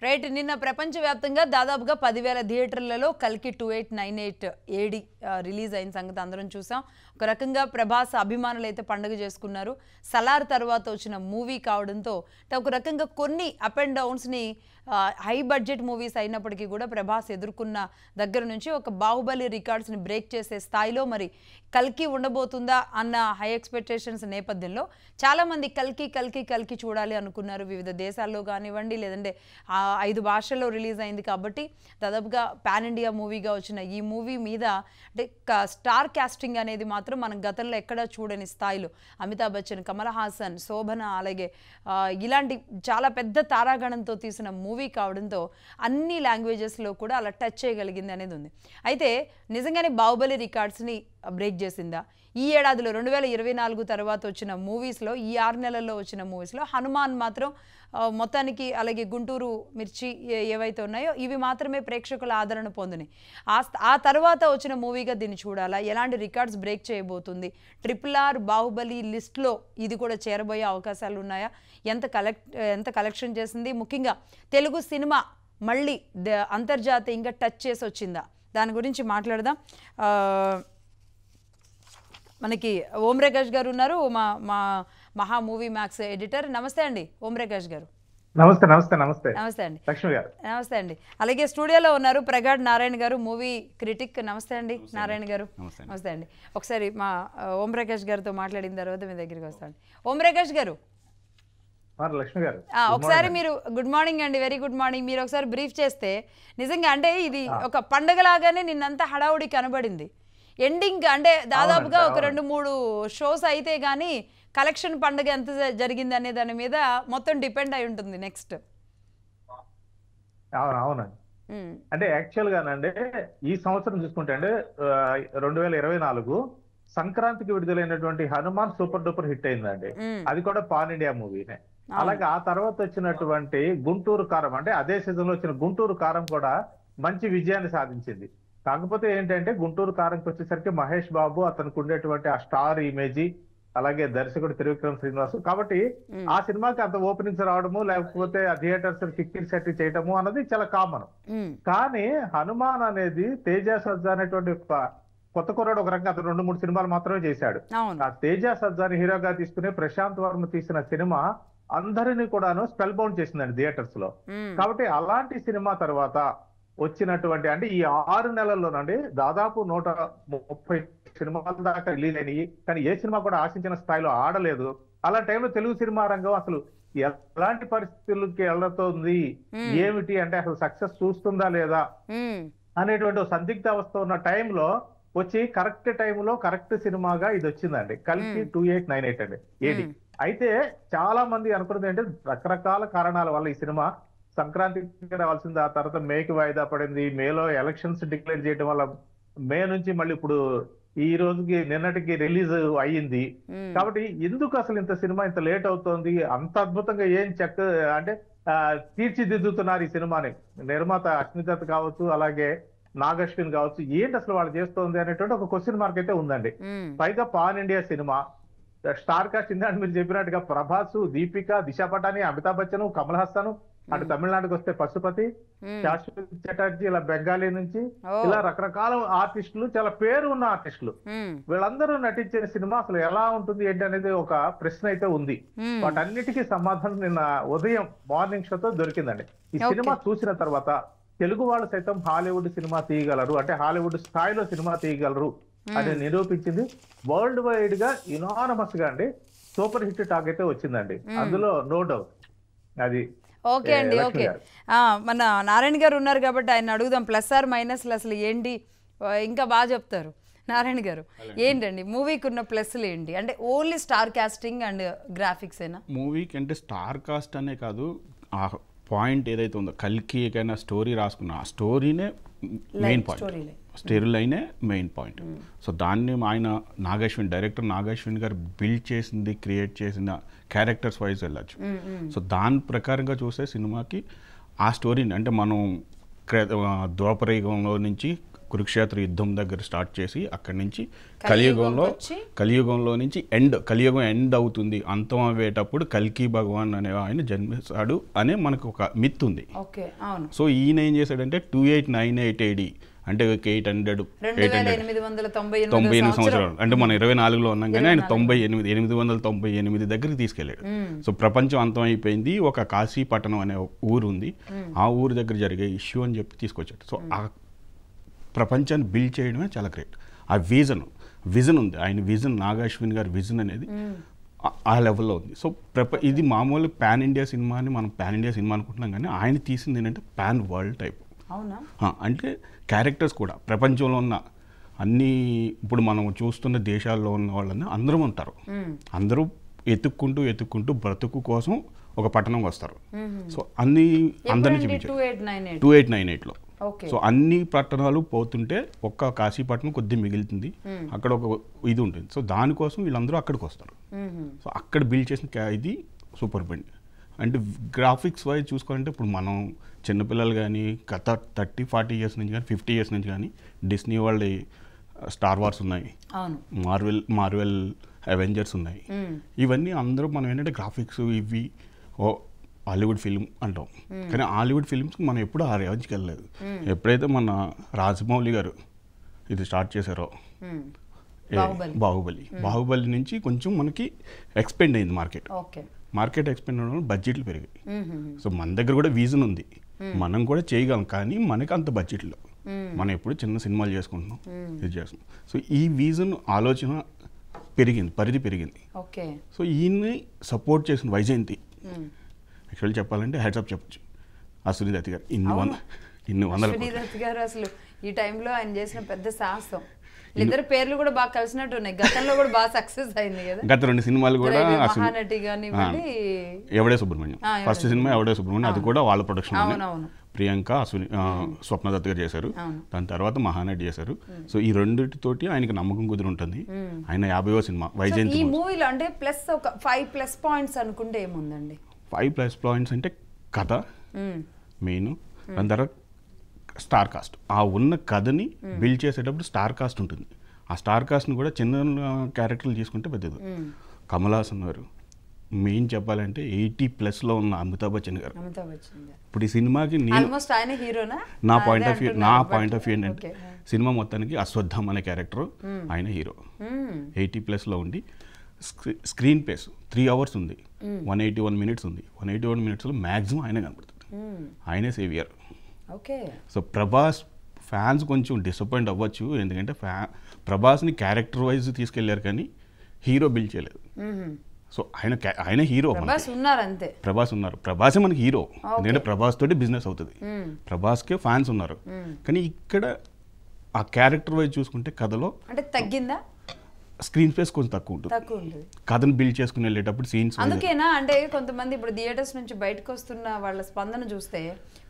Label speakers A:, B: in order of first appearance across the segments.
A: Right నిన్న ప్రపంచవ్యాప్తంగా దాదాపుగా 10,000 థియేటర్లలో కల్కి 2898 ఏడి రిలీజ్ అయిన సంగతి అందరం చూసాం. ఒక రకంగా ప్రభాస్ అభిమానులు అయితే పండుగ చేసుకున్నారు. సలార్ తర్వాత వచ్చిన మూవీ కావడంతో ఒక రకంగా కొన్ని అప్ అండ్ డౌన్స్ని హై బడ్జెట్ మూవీస్ అయినప్పటికీ కూడా ప్రభాస్ ఎదుర్కొన్న దగ్గర నుంచి ఒక బాహుబలి రికార్డ్స్ని బ్రేక్ చేసే స్థాయిలో మరి కల్కి ఉండబోతుందా అన్న హై ఎక్స్పెక్టేషన్స్ నేపథ్యంలో చాలామంది కల్కి చూడాలి అనుకున్నారు. వివిధ దేశాల్లో కానివ్వండి, లేదంటే 5 భాషల్లో రిలీజ్ అయింది కాబట్టి దాదాపుగా పాన్ ఇండియా మూవీగా వచ్చిన ఈ మూవీ మీద అంటే స్టార్ కాస్టింగ్ అనేది మాత్రం మనం గతంలో ఎక్కడా చూడని స్థాయిలో అమితాబ్ బచ్చన్, కమల్ హాసన్, శోభన, అలాగే ఇలాంటి చాలా పెద్ద తారాగణంతో తీసిన మూవీ కావడంతో అన్ని లాంగ్వేజెస్లో కూడా అలా టచ్ చేయగలిగింది అనేది ఉంది. అయితే నిజంగానే బాహుబలి రికార్డ్స్ని బ్రేక్ చేసిందా? ఈ ఏడాదిలో 2024 తర్వాత వచ్చిన మూవీస్లో, ఈ 6 నెలల్లో వచ్చిన మూవీస్లో హనుమాన్ మాత్రం మొత్తానికి, అలాగే గుంటూరు మిర్చి ఏవైతే ఉన్నాయో ఇవి మాత్రమే ప్రేక్షకుల ఆదరణ పొందినాయి. ఆ తర్వాత వచ్చిన మూవీగా దీన్ని చూడాలా? ఎలాంటి రికార్డ్స్ బ్రేక్ చేయబోతుంది? RRR బాహుబలి లిస్ట్లో ఇది కూడా చేరబోయే అవకాశాలు ఉన్నాయా? ఎంత కలెక్షన్ చేసింది? ముఖ్యంగా తెలుగు సినిమా మళ్ళీ అంతర్జాతీయంగా టచ్ చేసి వచ్చిందా? దాని గురించి మాట్లాడదాం. మనకి ఓం ప్రకాష్ గారు ఉన్నారు, మా మహా మూవీ మ్యాక్స్ ఎడిటర్. నమస్తే అండి ఓం ప్రకాష్ గారు.
B: నమస్తే నమస్తే నమస్తే
A: నమస్తే అండి
B: లక్ష్మి గారు.
A: నమస్తే అండి. అలాగే స్టూడియోలో ఉన్నారు ప్రగాఢ్ నారాయణ గారు, మూవీ క్రిటిక్. నమస్తే అండి నారాయణ గారు. నమస్తే అండి. ఒకసారి మా ఓం ప్రకాష్ గారితో మాట్లాడిన తర్వాత మీ దగ్గరికి వస్తాండి. ఓం ప్రకాష్ గారు,
B: లక్ష్మి గారు
A: ఒకసారి మీరు గుడ్ మార్నింగ్ అండి, వెరీ గుడ్ మార్నింగ్. మీరు ఒకసారి బ్రీఫ్ చేస్తే నిజంగా అంటే ఇది ఒక పండగలాగానే నిన్నంతా హడావుడి కనబడింది. ఎండింగ్ అంటే దాదాపుగా ఒక 2-3 షోస్ అయితే గానీ కలెక్షన్ పండుగ ఎంత జరిగింది అనే దాని మీద మొత్తం డిపెండ్ అయి ఉంటుంది నెక్స్ట్.
B: అవునండి. అంటే యాక్చువల్ గానంటే ఈ సంవత్సరం చూసుకుంటే అంటే 2024 సంక్రాంతికి విడుదలైనటువంటి హనుమాన్ సూపర్ డూపర్ హిట్ అయిందండి. అది కూడా పాన్ ఇండియా మూవీనే. అలాగే ఆ తర్వాత వచ్చినటువంటి గుంటూరు కారం, అంటే అదే సీజన్ లో వచ్చిన గుంటూరు కారం కూడా మంచి విజయాన్ని సాధించింది. కాకపోతే ఏంటంటే గుంటూరు కారంకి వచ్చేసరికి మహేష్ బాబు, అతనికి ఉండేటువంటి ఆ స్టార్ ఇమేజ్, అలాగే దర్శకుడు త్రివిక్రమ్ శ్రీనివాస్, కాబట్టి ఆ సినిమాకి అంత ఓపెనింగ్స్ రావడము, లేకపోతే ఆ థియేటర్స్ టికెట్ సెట్ చేయటము అన్నది చాలా కామన్. కానీ హనుమాన్ అనేది తేజ సజ్జా అనేటువంటి కొత్త కుర్రాడు, ఒక రకంగా అతను 2-3 సినిమాలు మాత్రమే చేశాడు. ఆ తేజ సజ్జాని హీరోగా తీసుకుని ప్రశాంత్ వర్మ తీసిన సినిమా అందరినీ కూడాను స్పెల్ బౌండ్ చేసిందండి థియేటర్స్ లో. కాబట్టి అలాంటి సినిమా తర్వాత వచ్చినటువంటి అంటే ఈ 6 నెలల్లోనండి దాదాపు 130 సినిమాల దాకా రిలీజ్ అయినాయి. కానీ ఏ సినిమా కూడా ఆశించిన స్థాయిలో ఆడలేదు. అలా టైంలో తెలుగు సినిమా రంగం అసలు ఎలాంటి పరిస్థితులకి వెళ్తుంది, ఏమిటి అంటే అసలు సక్సెస్ చూస్తుందా లేదా అనేటువంటి సందిగ్ధ అవస్థ ఉన్న టైంలో వచ్చి కరెక్ట్ టైంలో కరెక్ట్ సినిమాగా ఇది వచ్చిందండి, కల్కి 2898 అండి ఏడి. అయితే చాలా మంది అనుకున్నది అంటే రకరకాల కారణాల వల్ల ఈ సినిమా సంక్రాంతికి రావాల్సింది, ఆ తర్వాత మేకి వాయిదా పడింది. మేలో ఎలక్షన్స్ డిక్లేర్ చేయడం వల్ల మే నుంచి మళ్ళీ ఇప్పుడు ఈ రోజుకి నిన్నటికి రిలీజ్ అయ్యింది. కాబట్టి ఎందుకు అసలు ఇంత సినిమా ఇంత లేట్ అవుతోంది, అంత అద్భుతంగా ఏం అంటే తీర్చిదిద్దుతున్నారు ఈ సినిమాని నిర్మాత అశ్మితత్ కావచ్చు, అలాగే నాగశ్విన్ కావచ్చు, ఏంటి అసలు వాళ్ళు చేస్తోంది అనేటువంటి ఒక క్వశ్చన్ మార్క్ అయితే ఉందండి. పైగా pan India cinema, star cast ఇందాక మీరు చెప్పినట్టుగా ప్రభాస్, దీపిక, దిశా పటాని, అమితాబ్ బచ్చన్, కమల్ హాసన్, అటు తమిళనాడుకి వస్తే పశుపతి, శాశ్వత్ చటర్జీ, ఇలా బెంగాలీ నుంచి ఇలా రకరకాల ఆర్టిస్టులు, చాలా పేరు ఉన్న ఆర్టిస్టులు, వీళ్ళందరూ నటించిన సినిమా అసలు ఎలా ఉంటుంది ఏంటి అనేది ఒక ప్రశ్న అయితే ఉంది. వాటన్నిటికీ సమాధానం నిన్న ఉదయం మార్నింగ్ షోతో దొరికిందండి. ఈ సినిమా చూసిన తర్వాత తెలుగు వాళ్ళు సైతం హాలీవుడ్ సినిమా తీయగలరు, అంటే హాలీవుడ్ స్థాయిలో సినిమా తీయగలరు అని నిరూపించింది. వరల్డ్ వైడ్ గా యునానమస్ గా అండి సూపర్ హిట్ టాక్ అయితే వచ్చిందండి, అందులో నో డౌట్. అది
A: ఓకే అండి. ఓకే, మన నారాయణ గారు ఉన్నారు కాబట్టి ఆయన అడుగుదాం, ప్లస్ ఆర్ మైనస్లు అసలు ఏంటి, ఇంకా బాగా చెప్తారు. నారాయణ గారు, ఏంటండి మూవీకి ఉన్న ప్లస్లు ఏంటి? అంటే only star casting and graphics ఏనా?
C: మూవీకి అంటే స్టార్ కాస్ట్ అనే కాదు, ఆ పాయింట్ ఏదైతే ఉందో కల్కి ఏదైనా స్టోరీ రాసుకున్నా ఆ స్టోరీనే మెయిన్ పాయింట్, స్టోరీ లైనే మెయిన్ పాయింట్. సో దాన్ని ఆయన డైరెక్టర్ నాగశ్విన్ గారు బిల్డ్ చేసింది, క్రియేట్ చేసిన క్యారెక్టర్స్ వైజ్ వెళ్ళచ్చు. సో దాని ప్రకారంగా చూసే సినిమాకి ఆ స్టోరీని అంటే మనం ద్వాపరయుగంలో నుంచి కురుక్షేత్ర యుద్ధం దగ్గర స్టార్ట్ చేసి అక్కడి నుంచి
A: కలియుగంలోకి
C: కలియుగంలో నుంచి కలియుగం ఎండ్ అవుతుంది, అంతం అయ్యేటప్పుడు కల్కి భగవాన్ అనే ఆయన జన్మిస్తాడు అనే మనకు ఒక మిత్ ఉంది.
A: ఓకే, అవును.
C: సో ఈయన ఏం చేశాడంటే 2898 AD అంటే 898 సంవత్సరాలు అంటే మనం 24లో ఉన్నాం కానీ ఆయన 898 దగ్గరికి తీసుకెళ్ళాడు. సో ప్రపంచం అంతం అయిపోయింది, ఒక కాశీపట్నం అనే ఊరు ఉంది, ఆ ఊరు దగ్గర జరిగే ఇష్యూ అని చెప్పి తీసుకొచ్చాడు. సో ఆ ప్రపంచాన్ని బిల్డ్ చేయడమే చాలా గ్రేట్. ఆ విజన్ ఉంది, ఆయన విజన్, నాగాశ్విన్ గారి విజన్ అనేది ఆ లెవెల్లో ఉంది. సో ఇది మామూలు పాన్ ఇండియా సినిమా అని మనం పాన్ ఇండియా సినిమా అనుకుంటున్నాం కానీ ఆయన తీసింది ఏంటంటే పాన్ వరల్డ్ టైప్. అంటే క్యారెక్టర్స్ కూడా ప్రపంచంలో ఉన్న అన్ని ఇప్పుడు మనం చూస్తున్న దేశాల్లో ఉన్న వాళ్ళని అందరూ ఉంటారు, అందరూ ఎత్తుక్కుంటూ బ్రతుకు కోసం ఒక పట్టణం వస్తారు. సో అందరినీ చూపించారు 2898లో. సో అన్ని పట్టణాలు పోతుంటే ఒక్క కాశీపట్నం కొద్ది మిగులుతుంది, అక్కడ ఒక ఇది ఉంటుంది. సో దానికోసం వీళ్ళందరూ అక్కడికి వస్తారు. సో అక్కడ బిల్డ్ చేసిన ఇది సూపర్ బండి. అంటే గ్రాఫిక్స్ వైజ్ చూసుకోవాలంటే ఇప్పుడు మనం చిన్నపిల్లలు కానీ గత 30-40 ఇయర్స్ నుంచి కానీ 50 ఇయర్స్ నుంచి కానీ డిస్నీ వాళ్ళ స్టార్ వార్స్ ఉన్నాయి, మార్వెల్ అవెంజర్స్ ఉన్నాయి. ఇవన్నీ అందరూ మనం ఏంటంటే గ్రాఫిక్స్ ఇవి హాలీవుడ్ ఫిల్మ్ అంటాం, కానీ హాలీవుడ్ ఫిల్మ్స్కి మనం ఎప్పుడు ఆ రేంజ్కి వెళ్ళలేదు. ఎప్పుడైతే మన రాజమౌళి గారు ఇది స్టార్ట్ చేశారో బాహుబలి నుంచి కొంచెం మనకి ఎక్స్పెండ్ అయింది మార్కెట్ ఎక్స్పెండ్ అవడం, బడ్జెట్లు పెరిగాయి. సో మన దగ్గర కూడా విజన్ ఉంది, మనం కూడా చేయగలం, కానీ మనకి అంత బడ్జెట్లో మనం ఎప్పుడు చిన్న సినిమాలు చేసుకుంటున్నాం, ఇది చేస్తున్నాం. సో ఈ విజన్ ఆలోచన పెరిగింది, పరిధి పెరిగింది. సో ఈయన్ని సపోర్ట్ చేసిన వైజయంతి యాక్చువల్లీ చెప్పాలంటే హెడ్సప్ చెప్పచ్చు. అశ్విని దత్ గారు ఇన్ని వందల
A: అసలు ఈ టైంలో ఆయన చేసిన పెద్ద సాహసం. ఇద్దరు పేర్లు కూడా బాగా కలిసినట్టు ఉన్నాయి, గతంలో కూడా బాగా సక్సెస్ అయింది కదా.
C: గత 2 సినిమాలు కూడా
A: మహానటి కానివ్వండి,
C: ఎవడే సుబ్రహ్మణ్యం ఫస్ట్ సినిమా ఎవడే సుబ్రహ్మణ్యం, అది కూడా వాళ్ళ ప్రొడక్షన్. ప్రియాంక స్వప్న దత్ గారు చేశారు, దాని తర్వాత మహానటి చేశారు. సో ఈ రెండిటితోటి ఆయనకి నమ్మకం కుదిరి ఉంటుంది. ఆయన 50వ సినిమా వైజయంతి.
A: ఈ మూవీలో అంటే ప్లస్ ఒక 5+ పాయింట్స్ అనుకుంటే ఏముందండి?
C: 5+ పాయింట్స్ అంటే కథ మెయిన్, దాని తర్వాత స్టార్ కాస్ట్. ఆ ఉన్న కథని బిల్డ్ చేసేటప్పుడు స్టార్ కాస్ట్ ఉంటుంది. ఆ స్టార్ కాస్ట్ని కూడా చిన్న క్యారెక్టర్లు తీసుకుంటే పెద్దది. కమల్ హాసన్ గారు మెయిన్ చెప్పాలంటే 80+లో ఉన్న అమితాబ్ బచ్చన్ గారు. ఇప్పుడు ఈ సినిమాకి నా పాయింట్ ఆఫ్ వ్యూ ఏంటంటే సినిమా మొత్తానికి అశ్వత్థామ అనే క్యారెక్టర్ ఆయన హీరో. 80+లో ఉండి స్క్రీన్ పేస్ 3 hours ఉంది, 181 minutes ఉంది. 181 minutesలో మ్యాక్సిమం ఆయనే కనపడుతుంది, ఆయనే సేవియర్. సో ప్రభాస్ ఫ్యాన్స్ కొంచెం డిసప్పాయింట్ అవ్వచ్చు, ఎందుకంటే ప్రభాస్ని క్యారెక్టర్ వైజ్ తీసుకెళ్లారు కానీ హీరో బిల్డ్ చేయలేదు. సో ఆయన హీరో, ప్రభాసే మనకి హీరో, ఎందుకంటే ప్రభాస్ తోటి బిజినెస్ అవుతుంది, ప్రభాస్కే ఫ్యాన్స్ ఉన్నారు. కానీ ఇక్కడ ఆ క్యారెక్టర్ వైజ్ చూసుకుంటే కథలో అంటే తగ్గిందా, స్క్రీన్ స్పేస్ కొంచెం తక్కువ ఉంటుంది, కథను బిల్డ్ చేసుకుని వెళ్ళేటప్పుడు సీన్స్.
A: అందుకేనా అంటే కొంతమంది ఇప్పుడు థియేటర్స్ నుంచి బయటకు వస్తున్న వాళ్ళ స్పందన చూస్తే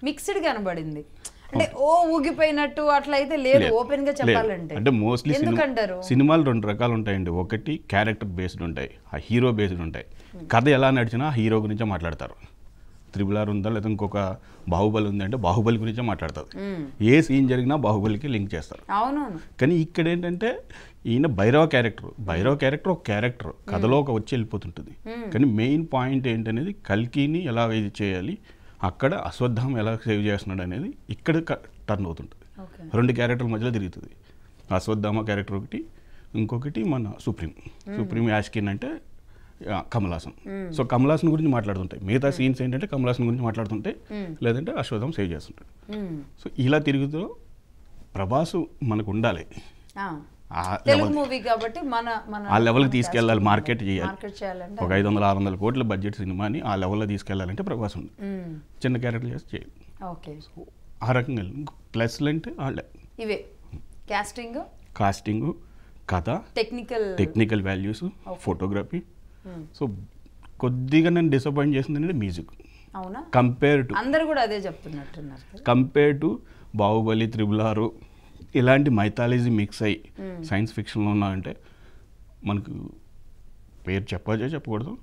A: మిక్స్డ్ కనబడింది, అంటే ఊగిపోయినట్టు అట్లా అయితే లేదు, ఓపెన్ గా చెప్పాలంటే.
C: అంటే మోస్ట్లీ సినిమాలు 2 రకాలు ఉంటాయండి. ఒకటి క్యారెక్టర్ బేస్డ్ ఉంటాయి, ఆ హీరో బేస్డ్ ఉంటాయి. కథ ఎలా నడిచినా ఆ హీరో గురించే మాట్లాడతారు. RRR ఉందా లేదా ఇంకొక బాహుబలి ఉంది అంటే బాహుబలి గురించే మాట్లాడతారు. ఏ సీన్ జరిగినా బాహుబలికి లింక్ చేస్తారు. కానీ ఇక్కడ ఏంటంటే ఈయన భైరవ క్యారెక్టర్ ఒక క్యారెక్టర్ కథలో వచ్చి వెళ్ళిపోతుంటుంది. కానీ మెయిన్ పాయింట్ ఏంటనేది కల్కిని ఎలా ఇది చేయాలి, అక్కడ అశ్వత్థామ ఎలా సేవ్ చేస్తున్నాడు అనేది ఇక్కడ టర్న్ అవుతుంటుంది. 2 క్యారెక్టర్ల మధ్యలో తిరుగుతుంది. అశ్వత్థామ క్యారెక్టర్ ఒకటి, ఇంకొకటి మన సుప్రీం యాష్కిన్ అంటే కమల్ హాసన్. సో కమల్ హాసన్ గురించి మాట్లాడుతుంటాయి, మిగతా సీన్స్ ఏంటంటే కమల్ హాసన్ గురించి మాట్లాడుతుంటే, లేదంటే అశ్వత్థామ సేవ్ చేస్తుంటాడు. సో ఇలా తిరుగుతూ ప్రభాస్ మనకు ఉండాలి, ఆ లెవెల్కి తీసుకెళ్ళాలి, మార్కెట్ చేయాలి. ఒక 500-600 కోట్ల బడ్జెట్ సినిమాని ఆ లెవెల్లో తీసుకెళ్ళాలంటే ప్రభాస్ ఉంది, చిన్న క్యారెక్టర్ చేసి చేయాలి. ఆ రకంగా ప్లస్లు అంటే వాళ్ళే
A: ఇవే
C: కాస్టింగ్, కథ, టెక్నికల్ వాల్యూస్, ఫోటోగ్రఫీ. సో కొద్దిగా నేను డిసప్పాయింట్ చేసింది అంటే music. Compare to Baahubali, RRR ఇలాంటి మైథాలజీ మిక్స్ అయ్యి సైన్స్ ఫిక్షన్లో ఉన్నాయంటే మనకు పేరు చెప్పకూడదు,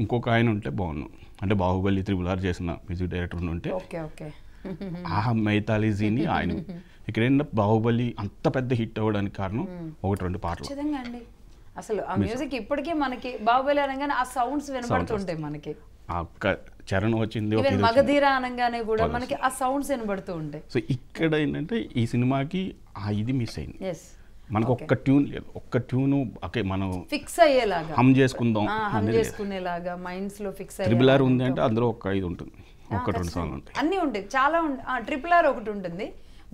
C: ఇంకొక ఆయన ఉంటే బాగున్నాం. అంటే బాహుబలి, RRR చేసిన మ్యూజిక్ డైరెక్టర్ ఉంటే ఆ మైథాలజీని ఆయన ఇక్కడ ఏంటంటే బాహుబలి అంత పెద్ద హిట్ అవ్వడానికి కారణం 1-2 పాటలు.
A: ఖచ్చితంగా అండి. అసలు ఆ మ్యూజిక్ ఇప్పటికీ మనకి బాహుబలి అనగానే ఆ సౌండ్స్ వినబడుతుంటాయి మనకి.
C: చరణం వచ్చింది,
A: మగధీర అనగానే కూడా మనకి ఆ సౌండ్స్ వినబడుతూ ఉంటాయి.
C: సో ఇక్కడ ఏంటంటే ఈ సినిమాకి ఇది మిస్ అయింది.
A: ఎస్,
C: మనకు ఒక్క ట్యూన్ లేదు, ఒక్క ట్యూన్ ఓకే మనం
A: ఫిక్స్ అయ్యేలాగా
C: హమ్ చేసుకుందాం
A: చేసుకునేలాగా మైండ్స్ లో ఫిక్స్
C: ట్రిపుల్ ఆర్ ఉంది అంటే అందులో ఒక 5 ఉంటుంది, 1-2 సాంగ్లు ఉంటాయి,
A: అన్ని ఉంటాయి, చాలా ట్రిపుల్ ఆర్ ఒకటి ఉంటుంది,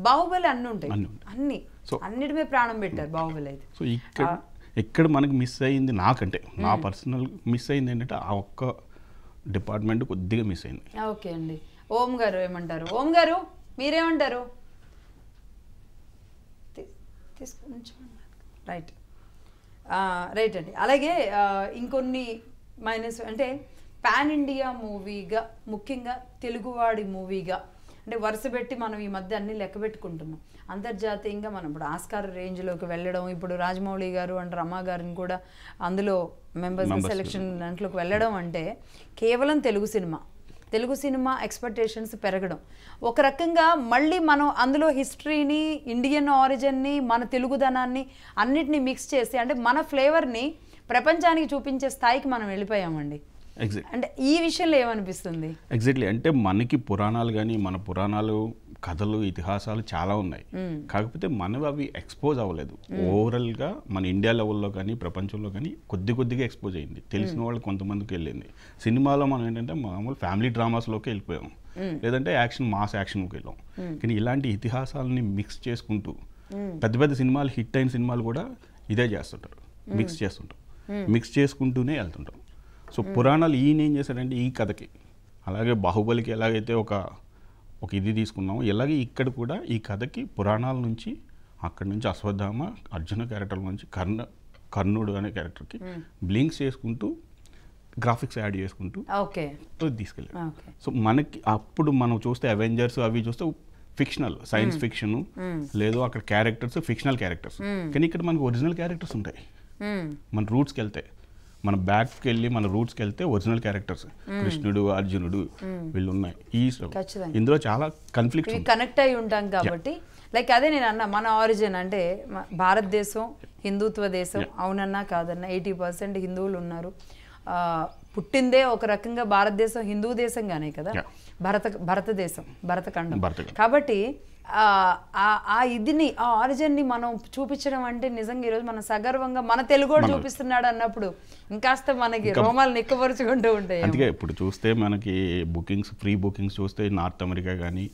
A: బాహుబలి అన్ని ఉంటాయి, అన్ని అన్నిటి మీద ప్రాణం పెట్టారు బాహుబలి అయితే.
C: సో ఇక్కడ మనకి మిస్ అయింది, నాకంటే నా పర్సనల్ మిస్ అయింది ఏంటంటే ఆ ఒక్క డిపార్ట్మెంట్ కొద్దిగా మిస్ అయింది.
A: ఓకే అండి, ఓం గారు ఏమంటారు? ఓం గారు మీరేమంటారు? రైట్ రైట్ అండి. అలాగే ఇంకొన్ని మైనస్ అంటే పాన్ ఇండియా మూవీగా, ముఖ్యంగా తెలుగువాడి మూవీగా అంటే వరుస పెట్టి మనం ఈ మధ్య అన్ని లెక్క పెట్టుకుంటున్నాం. అంతర్జాతీయంగా మనం ఇప్పుడు ఆస్కార్ రేంజ్లోకి వెళ్ళడం, ఇప్పుడు రాజమౌళి గారు అండ్ రమా గారిని కూడా అందులో మెంబర్స్ సెలెక్షన్ దాంట్లోకి వెళ్ళడం అంటే కేవలం తెలుగు సినిమా ఎక్స్పెక్టేషన్స్ పెరగడం. ఒక రకంగా మళ్ళీ మనం అందులో హిస్టరీని, ఇండియన్ ఆరిజిన్ని, మన తెలుగుదనాన్ని అన్నిటినీ మిక్స్ చేసి అంటే మన ఫ్లేవర్ని ప్రపంచానికి చూపించే స్థాయికి మనం వెళ్ళిపోయామండి. అంటే ఈ విషయంలో ఏమనిపిస్తుంది?
C: ఎగ్జాక్ట్లీ, అంటే మనకి పురాణాలు కానీ మన పురాణాలు, కథలు, ఇతిహాసాలు చాలా ఉన్నాయి, కాకపోతే మనవి అవి ఎక్స్పోజ్ అవ్వలేదు. ఓవరాల్గా మన ఇండియా లెవెల్లో కానీ ప్రపంచంలో కానీ కొద్దిగా ఎక్స్పోజ్ అయింది, తెలిసిన వాళ్ళు కొంతమందికి వెళ్ళింది. సినిమాలో మనం ఏంటంటే మామూలు ఫ్యామిలీ డ్రామాస్లోకి వెళ్ళిపోయాం, లేదంటే మాస్ యాక్షన్కి వెళ్ళాం. కానీ ఇలాంటి ఇతిహాసాలని మిక్స్ చేసుకుంటూ పెద్ద సినిమాలు, హిట్ అయిన సినిమాలు కూడా ఇదే చేస్తుంటారు, మిక్స్ చేసుకుంటూనే వెళ్తుంటారు. సో పురాణాలు ఈయన ఏం చేశాడంటే ఈ కథకి, అలాగే బాహుబలికి ఎలాగైతే ఒక ఇది తీసుకున్నాము, ఇలాగే ఇక్కడ కూడా ఈ కథకి పురాణాల నుంచి, అక్కడి నుంచి అశ్వత్థామ, అర్జున క్యారెక్టర్ నుంచి కర్ణుడు అనే క్యారెక్టర్కి బ్లింక్స్ చేసుకుంటూ, గ్రాఫిక్స్ యాడ్ చేసుకుంటూ తీసుకెళ్ళాడు. సో మనకి అప్పుడు మనం చూస్తే అవెంజర్స్ అవి చూస్తే ఫిక్షనల్, సైన్స్ ఫిక్షన్, లేదు అక్కడ క్యారెక్టర్స్ ఫిక్షనల్ క్యారెక్టర్స్, కానీ ఇక్కడ మనకు ఒరిజినల్ క్యారెక్టర్స్ ఉంటాయి. మన రూట్స్కి వెళ్తే, మన బ్యాక్కి వెళ్ళి మన రూట్స్కి వెళ్తే ఒరిజినల్ క్యారెక్టర్స్ కృష్ణుడు, అర్జునుడు వీళ్ళు ఉన్నాయి. ఇందులో చాలా కన్ఫ్లిక్ట్
A: కనెక్ట్ అయి ఉంటాం కాబట్టి లైక్ అదే నేను అన్నా, మన ఆరిజిన్ అంటే భారతదేశం హిందుత్వ దేశం, అవునన్నా కాదన్నా 80% హిందువులు ఉన్నారు. పుట్టిందే ఒక రకంగా భారతదేశం హిందూ దేశంగానే కదా, భరతదేశం, భరతఖండం. కాబట్టి ఆ ఇదిని, ఆ ఆరిజిన్ని మనం చూపించడం అంటే నిజంగా ఈరోజు మనం సగర్వంగా మన తెలుగోడు చూపిస్తున్నాడు అన్నప్పుడు ఇంకాస్త మనకి రోమాలు నిక్కపరుచుకుంటూ ఉంటాయి.
C: అందుకే ఇప్పుడు చూస్తే మనకి ఫ్రీ బుకింగ్స్ చూస్తే నార్త్ అమెరికా కానీ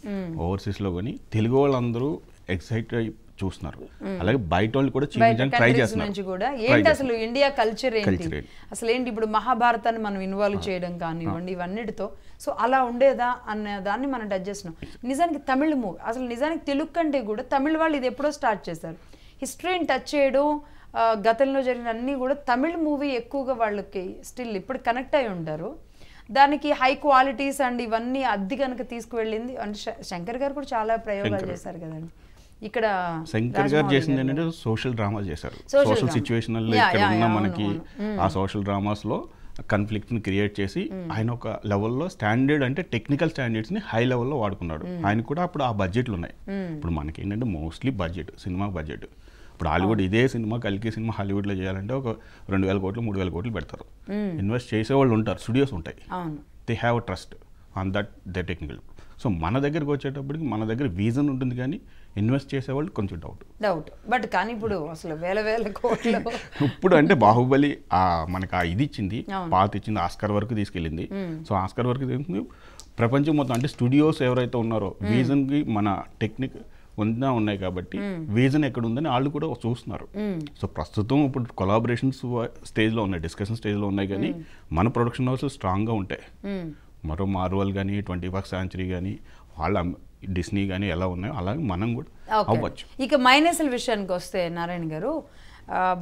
C: ఓవర్సీస్లో కానీ తెలుగు వాళ్ళందరూ ఎక్సైట్ అయి చూస్తున్నారు. అలాగే బయట వాళ్ళు కూడా ట్రై చేస్తున్నారు
A: కూడా ఏంటి అసలు ఇండియా కల్చర్ ఏంటి, అసలు ఏంటి ఇప్పుడు మహాభారతాన్ని మనం ఇన్వాల్వ్ చేయడం కానివ్వండి, ఇవన్నిటితో. సో అలా ఉండేదా అనే దాన్ని మనం టచ్ చేస్తున్నాం. నిజానికి తమిళ మూవీ, అసలు నిజానికి తెలుగు కంటే కూడా తమిళ వాళ్ళు ఇది ఎప్పుడో స్టార్ట్ చేశారు హిస్టరీని టచ్ చేయడం. గతంలో జరిగిన అన్నీ కూడా తమిళ మూవీ ఎక్కువగా వాళ్ళకి స్టిల్ ఇప్పుడు కనెక్ట్ అయి ఉంటారు. దానికి హై క్వాలిటీస్ అండ్ ఇవన్నీ అద్దె కనుక తీసుకువెళ్ళింది అంటే శంకర్ గారు కూడా చాలా ప్రయోగాలు చేశారు కదండి. ఇక్కడ
C: శంకర్ గారు చేసింది ఏంటంటే సోషల్ డ్రామా చేశారు, సోషల్ సిచ్యువేషనల్ ఇక్కడ ఉన్న మనకి ఆ సోషల్ డ్రామాస్లో కాన్ఫ్లిక్ట్ని క్రియేట్ చేసి ఆయన ఒక లెవెల్లో స్టాండర్డ్ అంటే టెక్నికల్ స్టాండర్డ్స్ని హై లెవెల్లో వాడుకున్నాడు. ఆయన కూడా అప్పుడు ఆ బడ్జెట్లు ఉన్నాయి. ఇప్పుడు మనకి ఏంటంటే మోస్ట్లీ సినిమా బడ్జెట్, ఇప్పుడు హాలీవుడ్ ఇదే సినిమా కల్కి సినిమా హాలీవుడ్లో చేయాలంటే ఒక 2,000 కోట్లు 3,000 కోట్లు పెడతారు. ఇన్వెస్ట్ చేసేవాళ్ళు ఉంటారు, స్టూడియోస్ ఉంటాయి, they have trust on that the technical. So మన దగ్గరికి వచ్చేటప్పటికి మన దగ్గర విజన్ ఉంటుంది, కానీ ఇన్వెస్ట్ చేసేవాళ్ళు కొంచెం డౌట్.
A: బట్ కానీ ఇప్పుడు అసలు వేల కోట్లు
C: ఇప్పుడు అంటే బాహుబలి మనకు ఇది ఇచ్చింది, పాత ఇచ్చింది, ఆస్కార్ వరకు తీసుకెళ్ళింది. సో ఆస్కార్ వరకు తీసుకుంది ప్రపంచం మొత్తం. అంటే స్టూడియోస్ ఎవరైతే ఉన్నారో విజన్కి మన టెక్నిక్ ఉన్నాయి కాబట్టి విజన్ ఎక్కడ ఉందని వాళ్ళు కూడా చూస్తున్నారు. సో ప్రస్తుతం ఇప్పుడు కొలాబరేషన్స్ స్టేజ్లో ఉన్నాయి, డిస్కషన్ స్టేజ్లో ఉన్నాయి, కానీ మన ప్రొడక్షన్ హౌస్ స్ట్రాంగ్గా ఉంటాయి. మరో మార్వెల్ కానీ 21st సెంచరీ కానీ వాళ్ళ డిస్నీ కానీ ఎలా ఉన్నాయో అలాగే మనం కూడా అవ్వచ్చు.
A: ఇక మైనస్ల విషయానికి వస్తే నారాయణ గారు,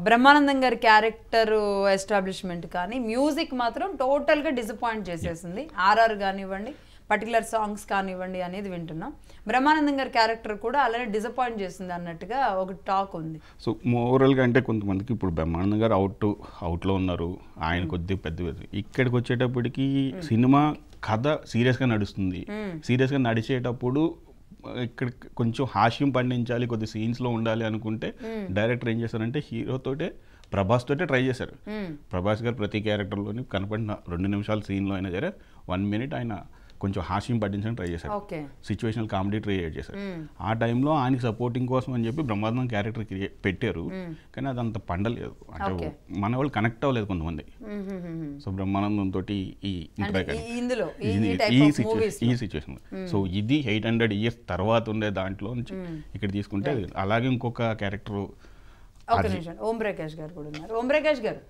A: బ్రహ్మానందం గారి క్యారెక్టర్ ఎస్టాబ్లిష్మెంట్ కానీ మ్యూజిక్ మాత్రం టోటల్గా డిసప్పాయింట్ చేసేసింది. ఆర్ఆర్ కానివ్వండి, పర్టికులర్ సాంగ్స్ కానివ్వండి అనేది వింటున్నాం. బ్రహ్మానందం గారి క్యారెక్టర్ కూడా అలానే డిసప్పాయింట్ చేసింది అన్నట్టుగా ఒక టాక్ ఉంది.
C: సో మోరల్గా అంటే కొంతమందికి ఇప్పుడు బ్రహ్మానందం గారు అవుట్లో ఉన్నారు, ఆయన కొద్దిగా పెద్ద. ఇక్కడికి వచ్చేటప్పటికి సినిమా కథ సీరియస్గా నడుస్తుంది. సీరియస్గా నడిచేటప్పుడు ఇక్కడ కొంచెం హాస్యం పండించాలి, కొద్ది సీన్స్లో ఉండాలి అనుకుంటే డైరెక్టర్ ఏం చేశారంటే హీరోతోటే ప్రభాస్ తోటే ట్రై చేశారు. ప్రభాస్ గారు ప్రతి క్యారెక్టర్లోని కనపడిన 2 నిమిషాల సీన్లో అయినా సరే 1 మినిట్ ఆయన కొంచెం హాస్యం పట్టించడానికి ట్రై చేశారు, సిచ్యువేషనల్ కామెడీ క్రియేట్ చేశారు. ఆ టైంలో ఆయనకి సపోర్టింగ్ కోసం అని చెప్పి బ్రహ్మాండం క్యారెక్టర్ పెట్టారు, కానీ అది అంత పండలేదు, అంటే మన వాళ్ళు కనెక్ట్ అవ్వలేదు కొంతమంది. సో బ్రహ్మానందం తోటి ఈ సిచ్యువేషన్. సో ఇది 800 years తర్వాత ఉండే దాంట్లో నుంచి ఇక్కడ తీసుకుంటే అలాగే ఇంకొక క్యారెక్టర్
A: ఓం ప్రకాష్ గారు కూడా ఉన్నారు. ఓం ప్రకాష్ గారు,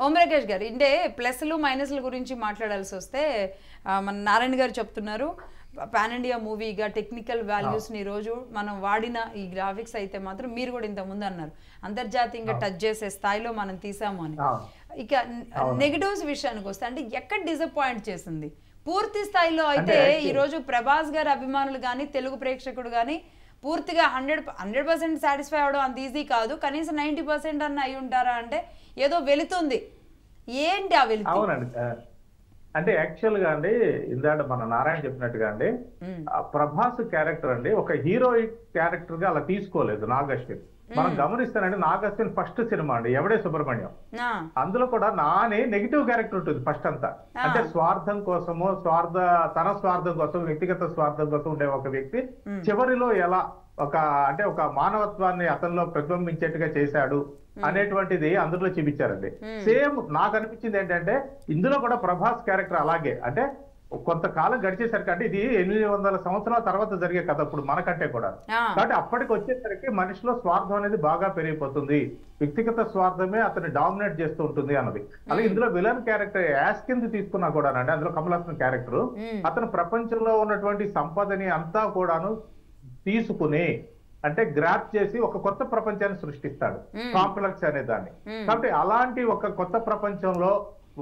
B: ఓం
A: ప్రకాష్ గారు అంటే ప్లస్లు మైనస్ల గురించి మాట్లాడాల్సి వస్తే మన నారాయణ గారు చెప్తున్నారు పాన్ ఇండియా మూవీగా టెక్నికల్ వాల్యూస్ని ఈరోజు మనం వాడిన ఈ గ్రాఫిక్స్ అయితే మాత్రం మీరు కూడా ఇంతకుముందు అన్నారు అంతర్జాతీయంగా టచ్ చేసే స్థాయిలో మనం తీసాము అని. ఇక నెగిటివ్స్ విషయానికి వస్తే అంటే ఎక్కడ డిసప్పాయింట్ చేసింది పూర్తి స్థాయిలో అయితే ఈరోజు ప్రభాస్ గారి అభిమానులు కానీ తెలుగు ప్రేక్షకుడు కానీ పూర్తిగా 100% సాటిస్ఫై అవడం అంత ఈజీ కాదు, కనీసం 90% అన్న అయి ఉంటారా అంటే ఏదో వెళుతుంది, ఏంటి ఆ వెళుతు?
B: అవునండి, అంటే యాక్చువల్ గా అండి ఇందాక మన నారాయణ చెప్పినట్టుగా అండి ప్రభాస్ క్యారెక్టర్ అండి ఒక హీరోయిక్ క్యారెక్టర్ గా అలా తీసుకోలేదు నాగ్ అశ్విన్. మనం గమనిస్తానండి నాగ్ అశ్విన్ ఫస్ట్ సినిమా అండి ఎవడే సుబ్రహ్మణ్యం, అందులో కూడా నాని నెగిటివ్ క్యారెక్టర్ ఉంటుంది ఫస్ట్ అంతా. అంటే స్వార్థం కోసము తన స్వార్థం కోసం వ్యక్తిగత స్వార్థం కోసం ఉండే ఒక వ్యక్తి చివరిలో ఎలా ఒక మానవత్వాన్ని అతనిలో ప్రతిబింబించేట్టుగా చేశాడు అనేటువంటిది అందులో చూపించారండి. సేమ్ నాకు అనిపించింది ఏంటంటే ఇందులో కూడా ప్రభాస్ క్యారెక్టర్ అలాగే, అంటే కొంతకాలం గడిచేసరికి అంటే ఇది 800 సంవత్సరాల తర్వాత జరిగే కథ ఇప్పుడు మనకంటే కూడా, కాబట్టి అప్పటికి వచ్చేసరికి మనిషిలో స్వార్థం అనేది బాగా పెరిగిపోతుంది, వ్యక్తిగత స్వార్థమే అతన్ని డామినేట్ చేస్తూ ఉంటుంది అన్నది. అలాగే ఇందులో విలన్ క్యారెక్టర్ యాస్ కింద తీసుకున్నా కూడా అండి అందులో కమల్ హాసన్ క్యారెక్టర్ అతను ప్రపంచంలో ఉన్నటువంటి సంపదని అంతా కూడాను తీసుకుని అంటే గ్రాప్ చేసి ఒక కొత్త ప్రపంచాన్ని సృష్టిస్తాడు, కాంప్లెక్స్ అనే దాన్ని. కాబట్టి అలాంటి ఒక కొత్త ప్రపంచంలో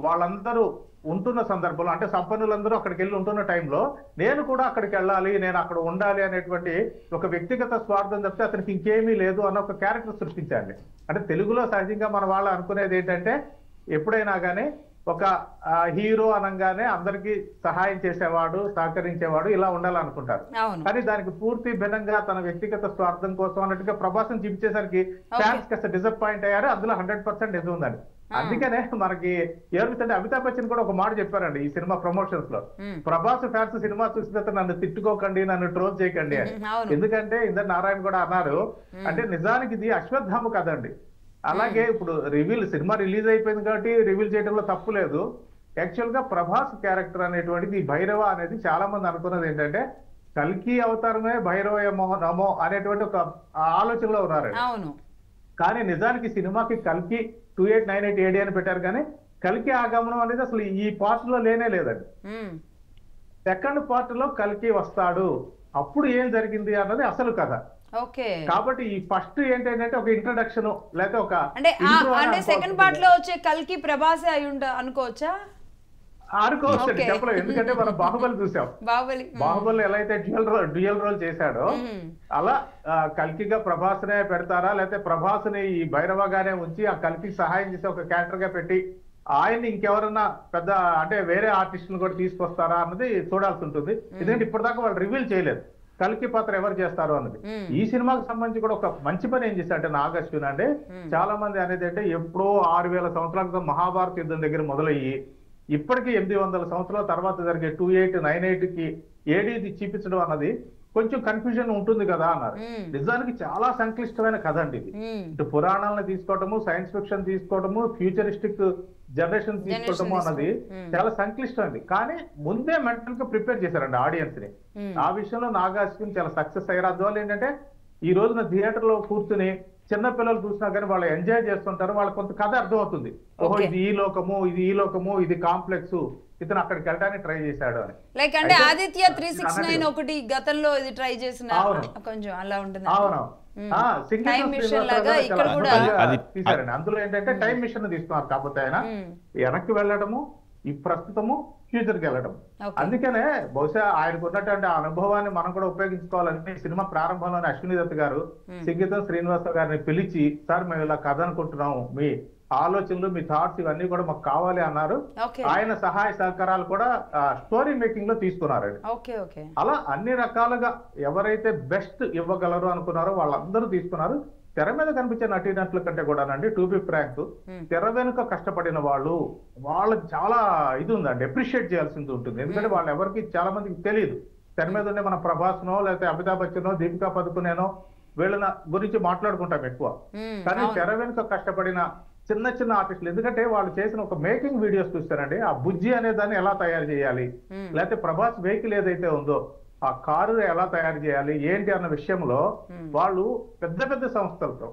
B: వాళ్ళందరూ ఉంటున్న సందర్భంలో అంటే సంపన్నులందరూ అక్కడికి వెళ్ళి ఉంటున్న టైంలో నేను కూడా అక్కడికి వెళ్ళాలి, నేను అక్కడ ఉండాలి అనేటువంటి ఒక వ్యక్తిగత స్వార్థం తప్పితే అతనికి ఇంకేమీ లేదు అన్న ఒక క్యారెక్టర్ సృష్టించండి. అంటే తెలుగులో సహజంగా మన వాళ్ళు అనుకునేది ఏంటంటే ఎప్పుడైనా కానీ ఒక హీరో అనగానే అందరికి సహాయం చేసేవాడు సహకరించేవాడు ఇలా ఉండాలనుకుంటారు, కానీ దానికి పూర్తి భిన్నంగా తన వ్యక్తిగత స్వార్థం కోసం అన్నట్టుగా ప్రభాసం చూపించేసరికి ఫ్యాన్స్ కాస్త డిసప్పాయింట్ అయ్యారు. అందులో 100% నిజం ఉందండి. అందుకనే మనకి ఏమిటంటే అమితాబ్ బచ్చన్ కూడా ఒక మాట చెప్పారండి ఈ సినిమా ప్రమోషన్స్ లో, ప్రభాస్ ఫ్యాన్స్ సినిమా చూసిన నన్ను తిట్టుకోకండి, నన్ను ట్రోల్ చేయకండి అని. ఎందుకంటే ఇందరు నారాయణ కూడా అన్నారు అంటే నిజానికి ఇది అశ్వత్థామ కదండి. అలాగే ఇప్పుడు సినిమా రిలీజ్ అయిపోయింది కాబట్టి రివీల్ చేయడంలో తప్పు లేదు. యాక్చువల్ గా ప్రభాస్ క్యారెక్టర్ అనేటువంటిది భైరవ అనేది చాలా మంది అనుకున్నది ఏంటంటే కల్కి అవతారమే భైరవ నమో అనేటువంటి ఒక ఆలోచనలో ఉన్నారండి. కానీ నిజానికి సినిమాకి కల్కి 2898 AD అని పెట్టారు, కానీ కల్కి ఆగమనం అనేది అసలు ఈ పార్ట్ లో లేనే లేదండి. సెకండ్ పార్ట్ లో కల్కి వస్తాడు, అప్పుడు ఏం జరిగింది అన్నది అసలు కథ. కాబట్టి ఈ ఫస్ట్ ఏంటంటే ఒక ఇంట్రడక్షన్ లేకపోతే ఒక
A: అంటే సెకండ్ పార్ట్ లో వచ్చే కల్కి ప్రభాసే అయి అనుకోవచ్చా?
B: అనుకోవచ్చు, చెప్పలేదు. ఎందుకంటే మనం బాహుబలి చూసాం, బాహుబలి ఎలా అయితే డ్యూయల్ రోల్ చేశాడో అలా కల్కిగా ప్రభాస్నే పెడతారా లేకపోతే ప్రభాస్ని ఈ భైరవగానే ఉంచి ఆ కల్కికి సహాయం చేసే ఒక క్యారెక్టర్ గా పెట్టి ఆయన్ని ఇంకెవరన్నా పెద్ద అంటే వేరే ఆర్టిస్టులు కూడా తీసుకొస్తారా అన్నది చూడాల్సి ఉంటుంది. ఎందుకంటే ఇప్పటిదాకా వాళ్ళు రివీల్ చేయలేదు కల్కి పాత్ర ఎవరు చేస్తారు అన్నది. ఈ సినిమాకి సంబంధించి కూడా ఒక మంచి పని ఏం చేశారంటే నాగ్ అశ్విన్ అంటే చాలా మంది అనేది అంటే ఎప్పుడో 6000 సంవత్సరాల క్రితం మహాభారత యుద్ధం దగ్గర మొదలయ్యి ఇప్పటికీ 800 సంవత్సరాల తర్వాత జరిగే 2898కి ఏడీది చూపించడం అన్నది కొంచెం కన్ఫ్యూజన్ ఉంటుంది కదా అన్నారు. నిజానికి చాలా సంక్లిష్టమైన కథ అండి ఇది. ఇటు పురాణాలను తీసుకోవటము, సైన్స్ ఫిక్షన్ తీసుకోవటము, ఫ్యూచరిస్టిక్ జనరేషన్ తీసుకోవటము అన్నది చాలా సంక్లిష్టం అండి. కానీ ముందే మెంటల్ గా ప్రిపేర్ చేశారండి ఆడియన్స్ ని. ఆ విషయంలో నాగ్ అశ్విన్ చాలా సక్సెస్ అయ్యారు. అందువల్ల ఏంటంటే ఈ రోజున థియేటర్ లో కూర్చుని చిన్న పిల్లలు చూసినా కానీ వాళ్ళు ఎంజాయ్ చేస్తుంటారు, వాళ్ళకి కొంత కథ అర్థమవుతుంది. ఓహో ఇది ఈ లోకము, ఇది ఈ లోకము, ఇది కాంప్లెక్స్, ఇతను అక్కడికి వెళ్ళడానికి ట్రై చేశాడు అని.
A: లైక్ అంటే ఆదిత్య 369 ఒకటి గతంలో ఇది ట్రై చేసిన కొంచెం అలా ఉంటుంది.
B: తీసారండి. అందులో ఏంటంటే టైం మిషన్ తీసుకున్నారు, కాకపోతే ఆయన వెనక్కి వెళ్ళడము, ఈ ప్రస్తుతము ఫ్యూచర్ కి వెళ్ళడం. అందుకనే బహుశా ఆయనకు ఉన్నటువంటి ఆ అనుభవాన్ని మనం కూడా ఉపయోగించుకోవాలని సినిమా ప్రారంభంలోనే అశ్విని దత్ గారు సంగీతం శ్రీనివాసరావు గారిని పిలిచి, సార్ మేము ఇలా కథ అనుకుంటున్నాము, మీ ఆలోచనలు మీ థాట్స్ ఇవన్నీ కూడా మాకు కావాలి అన్నారు. ఆయన సహాయ సహకారాలు కూడా స్టోరీ మేకింగ్ లో తీసుకున్నారండి. అలా అన్ని రకాలుగా ఎవరైతే బెస్ట్ ఇవ్వగలరు అనుకున్నారో వాళ్ళందరూ తీసుకున్నారు. తెర మీద కనిపించే నటీనటుల కంటే కూడానండి, టు బి ఫ్రాంక్, తెర వెనుక కష్టపడిన వాళ్ళు వాళ్ళకి చాలా ఇది ఉందండి, అప్రిషియేట్ చేయాల్సింది ఉంటుంది. ఎందుకంటే వాళ్ళు ఎవరికి చాలా మందికి తెలియదు. తెర మీద ఉండే మన ప్రభాస్నో లేకపోతే అమితాబ్ బచ్చనో దీపికా పదుకునేనో వీళ్ళ గురించి మాట్లాడుకుంటాం ఎక్కువ. కానీ తెర వెనుక కష్టపడిన చిన్న చిన్న ఆర్టిస్టులు, ఎందుకంటే వాళ్ళు చేసిన ఒక మేకింగ్ వీడియోస్ చూస్తారండి, ఆ బుజ్జి అనే దాన్ని ఎలా తయారు చేయాలి, లేకపోతే ప్రభాస్ వెహికల్ ఏదైతే ఉందో ఆ కారు ఎలా తయారు చేయాలి ఏంటి అన్న విషయంలో వాళ్ళు పెద్ద పెద్ద సంస్థలతో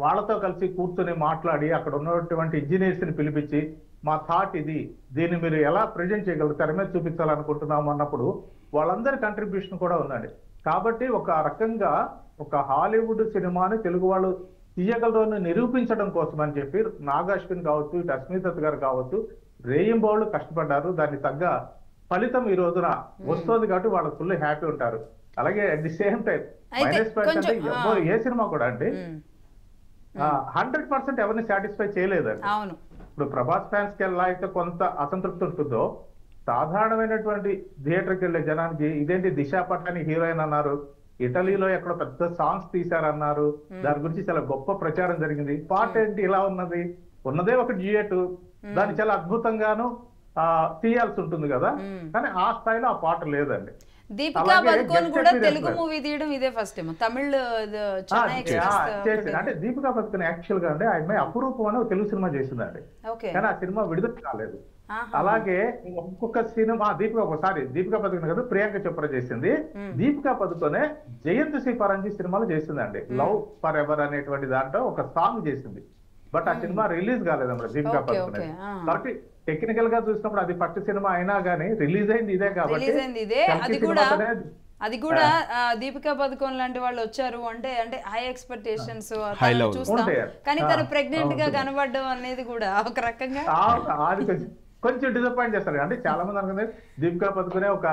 B: వాళ్ళతో కలిసి కూర్చొని మాట్లాడి అక్కడ ఉన్నటువంటి ఇంజనీర్స్ ని పిలిపించి మా థాట్ ఇది, దీన్ని మీరు ఎలా ప్రజెంట్ చేయగలరు, తెర మీద చూపించాలనుకుంటున్నాము అన్నప్పుడు వాళ్ళందరి కంట్రిబ్యూషన్ కూడా ఉందండి. కాబట్టి ఒక రకంగా ఒక హాలీవుడ్ సినిమాని తెలుగు వాళ్ళు తీయగలరు నిరూపించడం కోసం అని చెప్పి నాగ్ అశ్విన్ కావచ్చు, ఇటు అశ్విని దత్ గారు కావచ్చు, రేయింబౌళ్ళు కష్టపడ్డారు. దాన్ని తగ్గ ఫలితం ఈ రోజున వస్తుంది కాబట్టి వాళ్ళకి ఫుల్ హ్యాపీ ఉంటారు. అలాగే అట్ ది సేమ్ టైం -5 అంటే ఏ సినిమా కూడా అండి 100% ఎవరిని సాటిస్ఫై చేయలేదండి. ఇప్పుడు ప్రభాస్ ఫ్యాన్స్ కి ఎలా అయితే కొంత అసంతృప్తి ఉంటుందో, సాధారణమైనటువంటి థియేటర్కి వెళ్ళే జనానికి ఇదేంటి దిశ పట్లని హీరోయిన్ అన్నారు, ఇటలీలో ఎక్కడ పెద్ద సాంగ్స్ తీశారన్నారు, దాని గురించి చాలా గొప్ప ప్రచారం జరిగింది, పాట ఏంటి ఇలా ఉన్నది, ఉన్నదే ఒక డ్యూయట్, దాన్ని చాలా అద్భుతంగాను తీయాల్సి ఉంటుంది కదా, కానీ ఆ స్థాయిలో ఆ పాట లేదండి.
A: దీపికా పదుకోన్ కూడా తెలుగు మూవీ తీయడం ఇదే ఫస్ట్ టైం. తమిళ్
B: అంటే దీపికా పదుకోన్ యాక్చువల్ గా అండి ఆయన అపురూపం అని తెలుగు సినిమా చేసిందండి, కానీ ఆ సినిమా విడుదల కాలేదు. అలాగే ఒక్కొక్క సినిమా దీపికా పదుకోన్ కదా ప్రియాంక చోప్రా చేసింది. దీపికా పదుకోనే జయంత్ శ్రీ పరంజీ సినిమాలు చేసిందండి. లవ్ ఫర్ ఎవర్ అనేటువంటి దాంట్లో ఒక సాంగ్ చేసింది, బట్ ఆ సినిమా రిలీజ్ కాలేదన్నమాట దీపికా పదుకోనే. కాబట్టి టెక్నికల్ గా చూసినప్పుడు అది ఫస్ట్ సినిమా అయినా గానీ రిలీజ్ అయింది ఇదే కాబట్టి
A: అది కూడా దీపికా పదుకోన్ లాంటి వాళ్ళు వచ్చారు అంటే హై ఎక్స్పెక్టేషన్స్ చూస్తాం, కానీ తను ప్రెగ్నెంట్ గా కనబడడం అనేది కూడా ఒక రకంగా
B: కొంచెం డిసప్పాయింట్ చేస్తారు. అంటే చాలా మంది అనుకున్నారు దీపికా పదుకోనే ఒక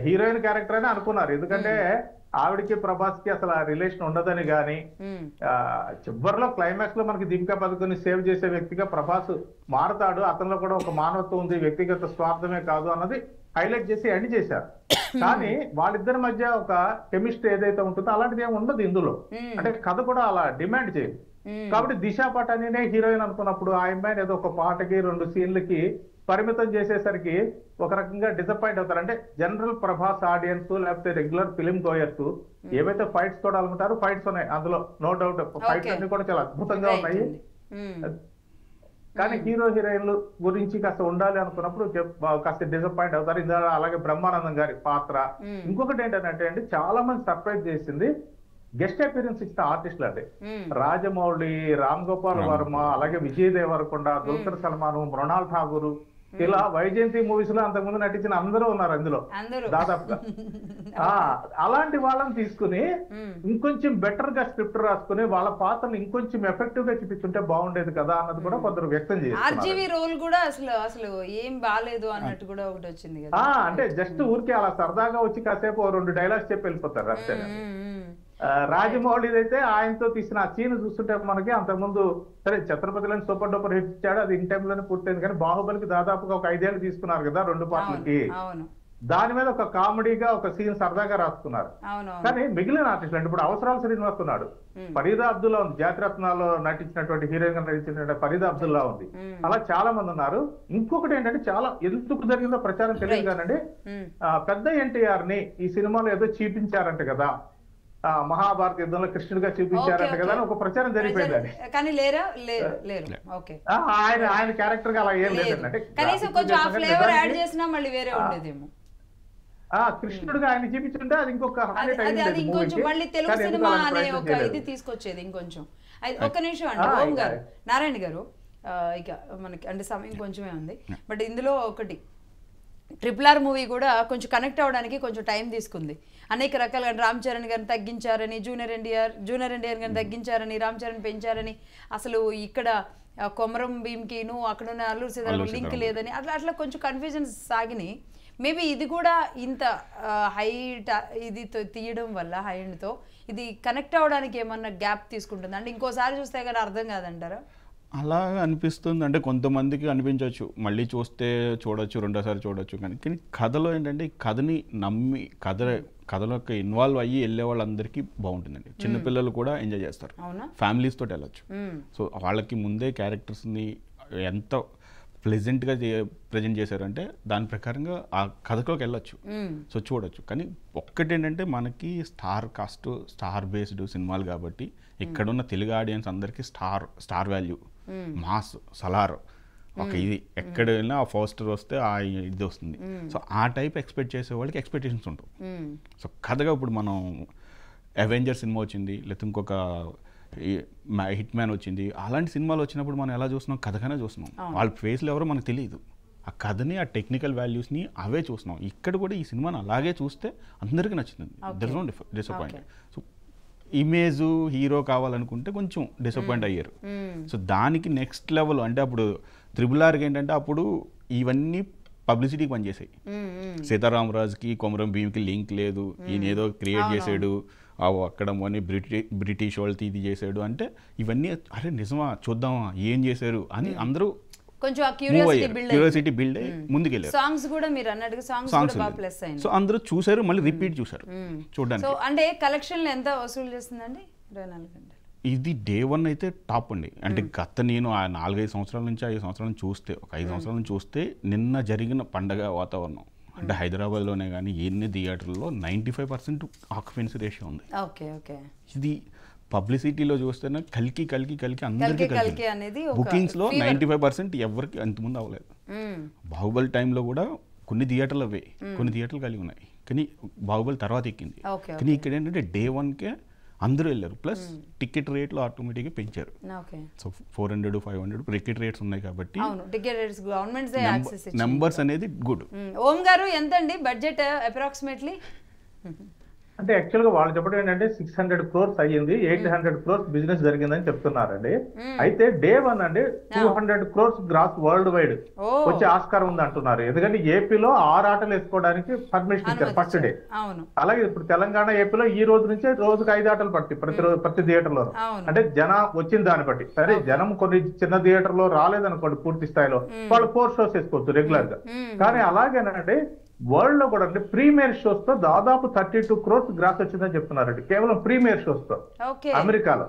B: హీరోయిన్ క్యారెక్టర్ అని అనుకున్నారు, ఎందుకంటే ఆవిడకి ప్రభాస్ కి అసలు రిలేషన్ ఉండదని. గాని చివరిలో క్లైమాక్స్ లో మనకి దీపికా పదుకోన్ సేవ్ చేసే వ్యక్తిగా ప్రభాస్ మారతాడు, అతనిలో కూడా ఒక మానవత్వం ఉంది, వ్యక్తిగత స్వార్థమే కాదు అన్నది హైలైట్ చేసి ఎండ్ చేశారు. కానీ వాళ్ళిద్దరి మధ్య ఒక కెమిస్ట్రీ ఏదైతే ఉంటుందో అలాంటిది ఏమి ఉండదు ఇందులో, అంటే కథ కూడా అలా డిమాండ్ చేయదు. కాబట్టి దిశా పటానినే హీరోయిన్ అనుకున్నప్పుడు ఆ అమ్మాయిని ఏదో ఒక పాటకి 2 సీన్లకి పరిమితం చేసేసరికి ఒక రకంగా డిసప్పాయింట్ అవుతారు. అంటే జనరల్ ప్రభాస్ ఆడియన్స్ లేకపోతే రెగ్యులర్ ఫిలిం గోయర్స్ ఏవైతే ఫైట్స్ చూడాలనుకుంటారో ఫైట్స్ ఉన్నాయి అందులో, నో డౌట్ ఫైట్స్ అన్ని కూడా చాలా అద్భుతంగా ఉన్నాయి. కానీ హీరో హీరోయిన్లు గురించి కాస్త ఉండాలి అనుకున్నప్పుడు కాస్త డిసప్పాయింట్ అవుతారు. ఇందులో అలాగే బ్రహ్మానందం గారి పాత్ర. ఇంకొకటి ఏంటంటే అండి చాలా మంది సర్ప్రైజ్ చేసింది గెస్ట్ అపీరెన్స్ ఇచ్చిన ఆర్టిస్టులు అండి. రాజమౌళి, రామ్ గోపాల్ వర్మ, అలాగే విజయ్ దేవరకొండ, దుల్కర్ సల్మాన్, మృణాల్ ఠాగూర్, ఇలా వైజయంతి మూవీస్ లో అంతకుముందు నటించిన అందరూ ఉన్నారు అందులో దాదాపుగా. అలాంటి వాళ్ళని తీసుకుని ఇంకొంచెం బెటర్ గా స్క్రిప్ట్ రాసుకుని వాళ్ళ పాత్రను ఇంకొంచెం ఎఫెక్టివ్ గా చూపించుంటే బాగుండేది కదా అన్నది కూడా కొందరు వ్యక్తం
A: చేస్తారు. ఏం బాలేదు అన్నట్టు కూడా ఒకటి వచ్చింది కదా.
B: అంటే జస్ట్ ఊరికే అలా సరదాగా వచ్చి కాసేపు 2 డైలాగ్స్ చెప్పి వెళ్ళిపోతారు అంతే. రాజమౌళి అయితే ఆయనతో తీసిన ఆ సీన్ చూస్తుంటే మనకి అంతకుముందు సరే ఛత్రపతిలోని సూపర్ డూపర్ హిట్ ఇచ్చాడు, అది ఇన్ టైమ్ లోనే పూర్తయింది. కానీ బాహుబలికి దాదాపుగా ఒక 5 ఏళ్ళు తీసుకున్నారు కదా 2 పార్ట్లకి. దాని మీద ఒక కామెడీగా ఒక సీన్ సరదాగా రాసుకున్నారు. కానీ మిగిలిన ఆర్టిస్టులు అంటే ఇప్పుడు అవసరాల శ్రీనివాస్ ఉన్నాడు, ఫరీదా అబ్దుల్లా ఉంది, జాతిరత్నాల్లో నటించినటువంటి హీరోయిన్ గా నటించినటువంటి ఫరీదా అబ్దుల్లా ఉంది, అలా చాలా మంది ఉన్నారు. ఇంకొకటి ఏంటంటే చాలా ఎందుకు జరిగిందో ప్రచారం తెలియదు కానండి, పెద్ద ఎన్టీఆర్ ని ఈ సినిమాలో ఏదో చూపించారంట కదా, మహాభారత యుద్ధంలో కృష్ణుడిగా చూపించారంట కదా అని ఒక ప్రచారం జరిగిపోయిందండి. ఆయన క్యారెక్టర్ గా అలా ఏం లేదండి, కృష్ణుడిగా ఆయన చూపించుంటే అది ఇంకొక
A: తీసుకొచ్చేది ఇంకొంచెం. ఒక్క నిమిషం అండి ఓం గారు, నారాయణ గారు, ఇక మనకి అంటే సమయం కొంచెమే ఉంది, బట్ ఇందులో ఒకటి RRR మూవీ కూడా కొంచెం కనెక్ట్ అవ్వడానికి కొంచెం టైం తీసుకుంది. అనేక రకాలుగా రామ్ చరణ్ గారిని తగ్గించారని, జూనియర్ ఎన్టీఆర్ గారిని తగ్గించారని, రామ్ చరణ్ పెంచారని, అసలు ఇక్కడ కొమరం భీమ్కిను అక్కడున్న అల్లూరు సీతారామన్ లింక్ లేదని అట్లా అట్లా కొంచెం కన్ఫ్యూజన్ సాగినాయి. మేబీ ఇది కూడా ఇంత హై ఇది తీయడం వల్ల హై ఎండ్తో ఇది కనెక్ట్ అవ్వడానికి ఏమన్నా గ్యాప్ తీసుకుంటుంది అంటే ఇంకోసారి చూస్తే కానీ అర్థం కాదంటారా?
C: అలా అనిపిస్తుంది. అంటే కొంతమందికి అనిపించవచ్చు, మళ్ళీ చూస్తే చూడొచ్చు, రెండోసారి చూడొచ్చు. కానీ కథలో ఏంటంటే ఈ కథని నమ్మి కథలోకి ఇన్వాల్వ్ అయ్యి వెళ్ళే వాళ్ళందరికీ బాగుంటుందండి. చిన్నపిల్లలు కూడా ఎంజాయ్ చేస్తారు, ఫ్యామిలీస్ తోటి వెళ్ళొచ్చు. సో వాళ్ళకి ముందే క్యారెక్టర్స్ని ఎంత ప్లెజెంట్గా ప్రజెంట్ చేశారంటే దాని ప్రకారంగా ఆ కథలోకి వెళ్ళొచ్చు, సో చూడొచ్చు. కానీ ఒక్కటేంటంటే మనకి స్టార్ బేస్డ్ సినిమాలు కాబట్టి ఇక్కడున్న తెలుగు ఆడియన్స్ అందరికీ స్టార్ వాల్యూ, మాస్, సలార్, ఒక ఇది ఎక్కడైనా ఆ పోస్టర్ వస్తే ఆ ఇది వస్తుంది. సో ఆ టైప్ ఎక్స్పెక్ట్ చేసే వాళ్ళకి ఎక్స్పెక్టేషన్స్ ఉంటాయి. సో కథగా ఇప్పుడు మనం అవెంజర్ సినిమా వచ్చింది, లేకపోతే ఇంకొక హిట్ మ్యాన్ వచ్చింది, అలాంటి సినిమాలు వచ్చినప్పుడు మనం ఎలా చూస్తున్నాం, కథగానే చూస్తున్నాం. వాళ్ళ ఫేస్లు ఎవరో మనకు తెలియదు, ఆ కథని ఆ టెక్నికల్ వాల్యూస్ని అవే చూస్తున్నాం. ఇక్కడ కూడా ఈ సినిమాని అలాగే చూస్తే అందరికీ నచ్చుతుంది, there is no disappoint. So image hero కావాలనుకుంటే కొంచెం డిసప్పాయింట్ అయ్యారు. సో దానికి నెక్స్ట్ లెవెల్ అంటే అప్పుడు RRRకి ఏంటంటే అప్పుడు ఇవన్నీ పబ్లిసిటీకి పనిచేసాయి. సీతారామరాజుకి కొమరం భీమ్కి లింక్ లేదు, ఈయన ఏదో క్రియేట్ చేసాడు, అక్కడ మొన్న బ్రిటిష్ వాళ్ళతో ఇది చేశాడు అంటే ఇవన్నీ అరే నిజమా చూద్దామా ఏం చేశారు అని అందరూ
A: కొంచెం
C: క్యూరియాసిటీ బిల్డ్ అయ్యి ముందుకెళ్ళారు.
A: సాంగ్స్ కూడా మీరు అన్నట్టుగా సాంగ్స్ కూడా బాగా ప్లస్ అయ్యింది.
C: సో అందరూ చూసారు, మళ్ళీ రిపీట్ చూసారు చూడడానికి.
A: సో అంటే కలెక్షన్లు ఎంత వసూలు చేస్తుందండి 24 గంటలు?
C: ఇది డే 1 అయితే టాప్ అండి. అంటే గత నేను 4-5 సంవత్సరాల నుంచి 5 సంవత్సరాల నుంచి చూస్తే, ఒక 5 సంవత్సరాల నుంచి చూస్తే నిన్న జరిగిన పండగ వాతావరణం అంటే హైదరాబాద్లోనే కానీ ఎన్ని థియేటర్లో 95% ఆక్యుపెన్సీ రేషియో ఉంది. ఇది పబ్లిసిటీలో చూస్తేనే కలికి అందరికీ బుకింగ్స్ లో 95% ఎవరికి అంతకుముందు అవ్వలేదు. బాహుబలి టైంలో కూడా కొన్ని థియేటర్లు అవే, కొన్ని థియేటర్లు కలిగి ఉన్నాయి, కానీ బాహుబలి తర్వాత ఎక్కింది. కానీ ఇక్కడ ఏంటంటే డే 1కే అందరూ వెళ్ళారు, ప్లస్ టికెట్ రేట్లు ఆటోమేటిక్గా పెంచారు. సో 400-500 టికెట్ రేట్స్ ఉన్నాయి కాబట్టి నెంబర్స్ అనేది గుడ్.
A: ఓం గారు ఎంత అండి బడ్జెట్ అప్రాక్సిమేట్లీ?
B: అంటే యాక్చువల్ గా వాళ్ళు చెప్పడం ఏంటంటే 600 crores అయ్యింది, 800 crores బిజినెస్ జరిగిందని చెప్తున్నారండి. అయితే డే 1 అండి 200 crores గ్రాస్ వరల్డ్ వైడ్ వచ్చే ఆస్కారం ఉంది అంటున్నారు. ఎందుకంటే ఏపీలో 6 ఆటలు వేసుకోవడానికి పర్మిషన్ ఇచ్చారు ఫస్ట్ డే. అలాగే ఇప్పుడు తెలంగాణ, ఏపీలో ఈ రోజు నుంచే రోజుకి 5 ఆటలు పట్టి ప్రతి థియేటర్ లో. అంటే జనం వచ్చిన దాన్ని బట్టి, సరే జనం కొన్ని చిన్న థియేటర్ లో రాలేదనుకోండి పూర్తి స్థాయిలో, వాళ్ళు 4 shows వేసుకోవచ్చు రెగ్యులర్ గా. కానీ అలాగేనండి వరల్డ్ లో కూడా ప్రీమియర్ షోస్ తో దాదాపు 32 crores గ్రాస్ వచ్చిందని చెప్తున్నారండి, కేవలం ప్రీమియర్ షోస్ తో అమెరికాలో.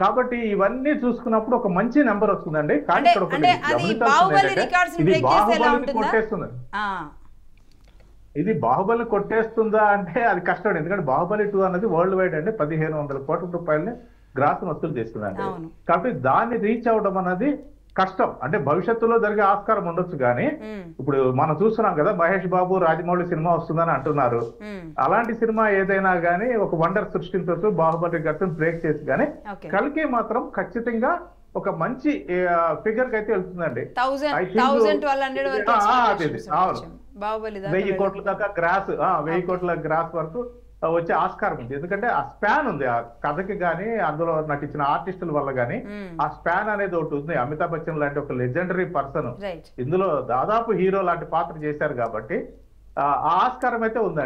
B: కాబట్టి ఇవన్నీ చూసుకున్నప్పుడు ఒక మంచి నెంబర్ వస్తుందండి. కానీ ఇక్కడ ఇది బాహుబలిని కొట్టేస్తుంది. ఇది బాహుబలిని కొట్టేస్తుందా అంటే అది కష్టం. ఎందుకంటే బాహుబలి 2 అన్నది వరల్డ్ వైడ్ అండి 1500 కోట్ల రూపాయలని గ్రాస్ వసూలు చేస్తుందండి. కాబట్టి దాన్ని రీచ్ అవడం అన్నది కష్టం. అంటే భవిష్యత్తులో జరిగే ఆస్కారం ఉండొచ్చు, కానీ ఇప్పుడు మనం చూస్తున్నాం కదా మహేష్ బాబు రాజమౌళి సినిమా వస్తుందని అంటున్నారు. అలాంటి సినిమా ఏదైనా గానీ ఒక వండర్ సృష్టించవచ్చు, బాహుబలి గతం బ్రేక్ చేసి. కానీ కల్కి మాత్రం ఖచ్చితంగా ఒక మంచి ఫిగర్ కి అయితే వెళ్తుందండి. 1000 కోట్ల దాకా గ్రాస్, 1000 కోట్ల గ్రాస్ వరకు వచ్చే ఆస్కారం ఉంది. ఎందుకంటే ఆ స్పాన్ ఉంది ఆ కథకి గానీ అందులో నటించిన ఆర్టిస్టుల వల్ల గానీ ఆ స్పాన్ అనేది ఒకటి ఉంది. అమితాబ్ బచ్చన్ లాంటి ఒక లెజెండరీ పర్సన్ ఇందులో దాదాపు హీరో లాంటి పాత్ర చేశారు కాబట్టి ఆ ఆస్కారం అయితే ఉందండి.